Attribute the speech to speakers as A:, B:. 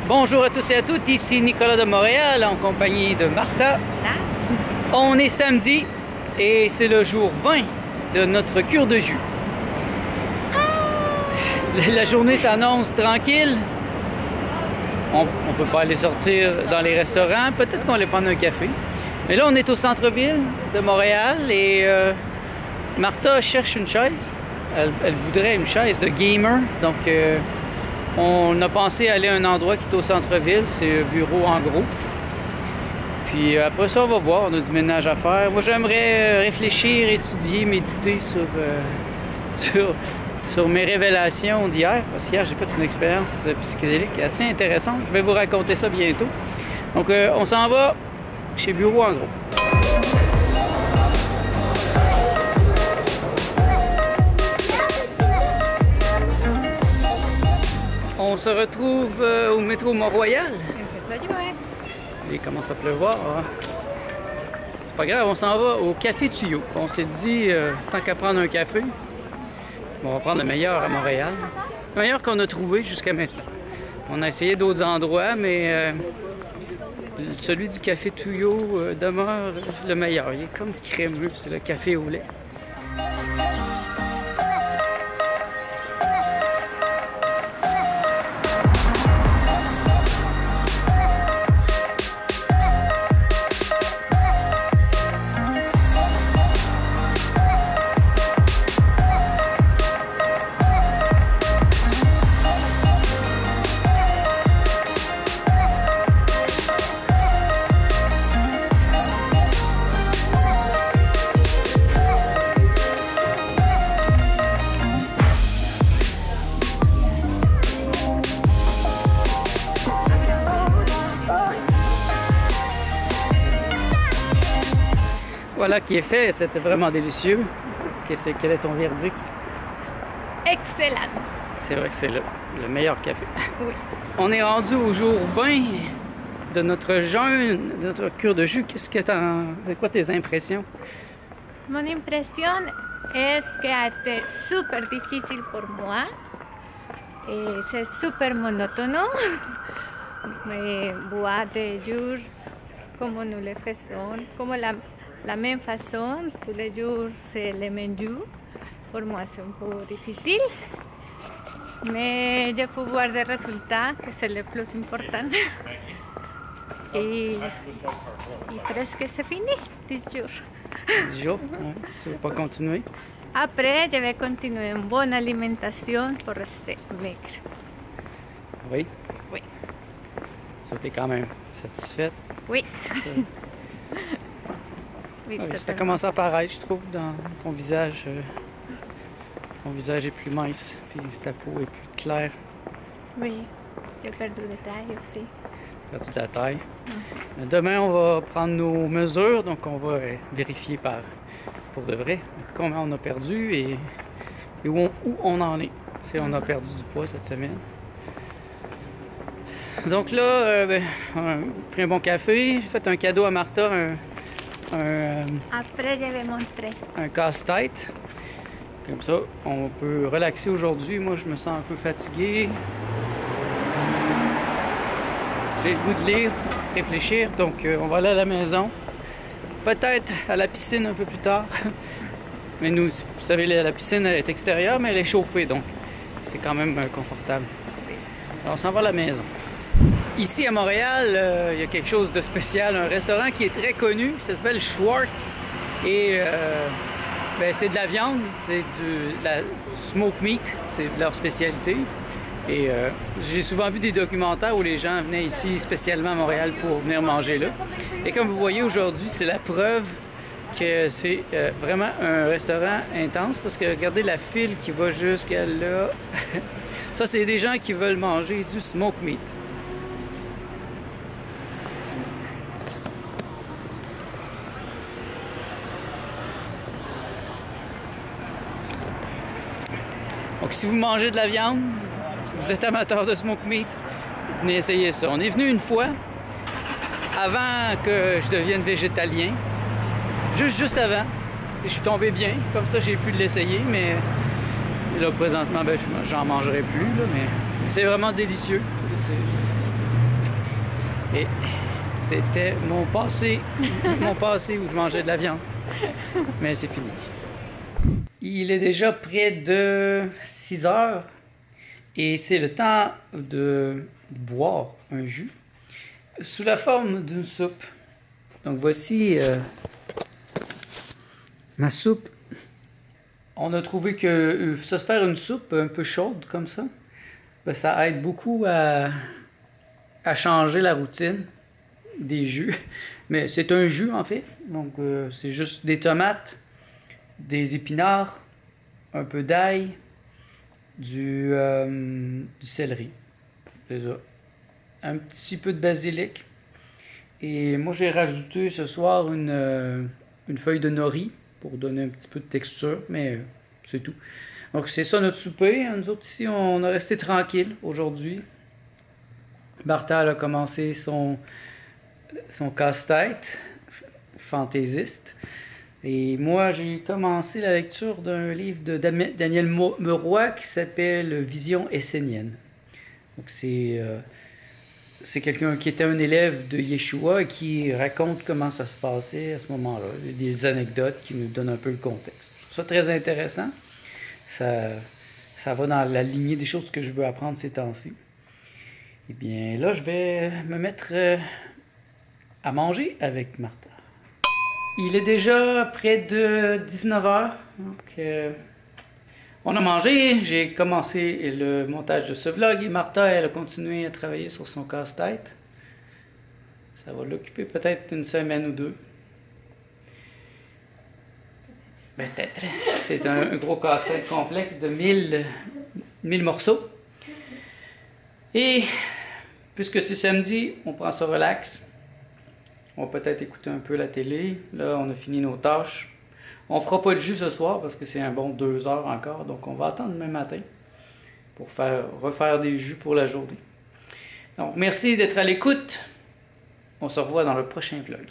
A: Bonjour à tous et à toutes, ici Nicolas de Montréal en compagnie de Martha. On est samedi et c'est le jour 20 de notre cure de jus. La journée s'annonce tranquille. On peut pas aller sortir dans les restaurants, peut-être qu'on va aller prendre un café. Mais là, on est au centre-ville de Montréal et Martha cherche une chaise. Elle voudrait une chaise de gamer, donc on a pensé aller à un endroit qui est au centre-ville, c'est un bureau en gros. Puis après ça, on va voir, on a du ménage à faire. Moi, j'aimerais réfléchir, étudier, méditer sur mes révélations d'hier, parce qu'hier, j'ai fait une expérience psychédélique assez intéressante. Je vais vous raconter ça bientôt. Donc, on s'en va chez Bureau en gros. On se retrouve au métro Mont-Royal. Il commence à pleuvoir. Hein? C'est pas grave, on s'en va au Café Tuyau. On s'est dit, tant qu'à prendre un café, on va prendre le meilleur à Montréal. Le meilleur qu'on a trouvé jusqu'à maintenant. On a essayé d'autres endroits, mais celui du Café Tuyau demeure le meilleur. Il est comme crémeux, c'est le café au lait. Voilà qui est fait, c'était vraiment délicieux. Quel est ton verdict?
B: Excellent!
A: C'est vrai que c'est le meilleur café.
B: Oui.
A: On est rendu au jour 20 de notre jeûne, de notre cure de jus. C'est quoi tes impressions?
B: Mon impression est que a été super difficile pour moi. Et c'est super monotone. Mais boire des jours comme nous le faisons, comme la même façon, tous les jours c'est le même jus. Pour moi c'est un peu difficile, mais je peux voir des résultats, que c'est le plus important. Et presque c'est fini, 10 jours.
A: 10 jours? Ouais. Tu ne veux pas continuer?
B: Après, je vais continuer une bonne alimentation pour rester maigre.
A: Oui?
B: Oui.
A: Ça, t'es quand même satisfaite?
B: Oui. Oui,
A: ça commence à apparaître, je trouve, dans ton visage. Ton visage est plus mince, puis ta peau est plus claire.
B: Oui, j'ai perdu de taille aussi.
A: Perdu de la taille. Demain, on va prendre nos mesures, donc on va vérifier pour de vrai combien on a perdu et où on en est. Si on a perdu du poids cette semaine. Donc là, on a pris un bon café, j'ai fait un cadeau à Martha,
B: Après, je vais montrer.
A: Un casse-tête. Comme ça, on peut relaxer aujourd'hui. Moi, je me sens un peu fatigué. J'ai le goût de lire, réfléchir. Donc, on va aller à la maison. Peut-être à la piscine un peu plus tard. Mais nous, vous savez, la piscine elle est extérieure, mais elle est chauffée. Donc, c'est quand même confortable. Alors, on s'en va à la maison. Ici à Montréal, il y a quelque chose de spécial, un restaurant qui est très connu, ça s'appelle Schwartz et c'est de la viande, c'est la smoked meat, c'est leur spécialité. Et j'ai souvent vu des documentaires où les gens venaient ici spécialement à Montréal pour venir manger là. Et comme vous voyez aujourd'hui, c'est la preuve que c'est vraiment un restaurant intense parce que regardez la file qui va jusqu'à là. Ça, c'est des gens qui veulent manger du smoked meat. Donc, si vous mangez de la viande, si vous êtes amateur de smoked meat, venez essayer ça. On est venu une fois, avant que je devienne végétalien. juste avant. Et je suis tombé bien, comme ça j'ai pu l'essayer, mais là présentement ben, j'en mangerai plus, là, mais c'est vraiment délicieux. Et c'était mon passé où je mangeais de la viande, mais c'est fini. Il est déjà près de 6 heures et c'est le temps de boire un jus sous la forme d'une soupe. Donc voici ma soupe. On a trouvé que se faire une soupe un peu chaude comme ça, ben, ça aide beaucoup à changer la routine des jus. Mais c'est un jus en fait, donc c'est juste des tomates, des épinards, un peu d'ail, du céleri, c'est ça. Un petit peu de basilic. Et moi j'ai rajouté ce soir une feuille de nori pour donner un petit peu de texture, mais c'est tout. Donc c'est ça notre souper. Nous autres ici on a resté tranquille aujourd'hui. Martha a commencé son casse-tête fantaisiste. Et moi, j'ai commencé la lecture d'un livre de Daniel Meroy qui s'appelle Vision essénienne. Donc c'est quelqu'un qui était un élève de Yeshua et qui raconte comment ça se passait à ce moment-là. Des anecdotes qui nous donnent un peu le contexte. Je trouve ça très intéressant. Ça va dans la lignée des choses que je veux apprendre ces temps-ci. Eh bien, là, je vais me mettre à manger avec Martha. Il est déjà près de 19 h. Donc, on a mangé. J'ai commencé le montage de ce vlog et Martha, elle a continué à travailler sur son casse-tête. Ça va l'occuper peut-être une semaine ou deux. Peut-être. C'est un gros casse-tête complexe de 1000 morceaux. Et puisque c'est samedi, on prend ça relax. On va peut-être écouter un peu la télé. Là, on a fini nos tâches. On fera pas de jus ce soir parce que c'est un bon 2 heures encore. Donc, on va attendre demain matin pour refaire des jus pour la journée. Donc, merci d'être à l'écoute. On se revoit dans le prochain vlog.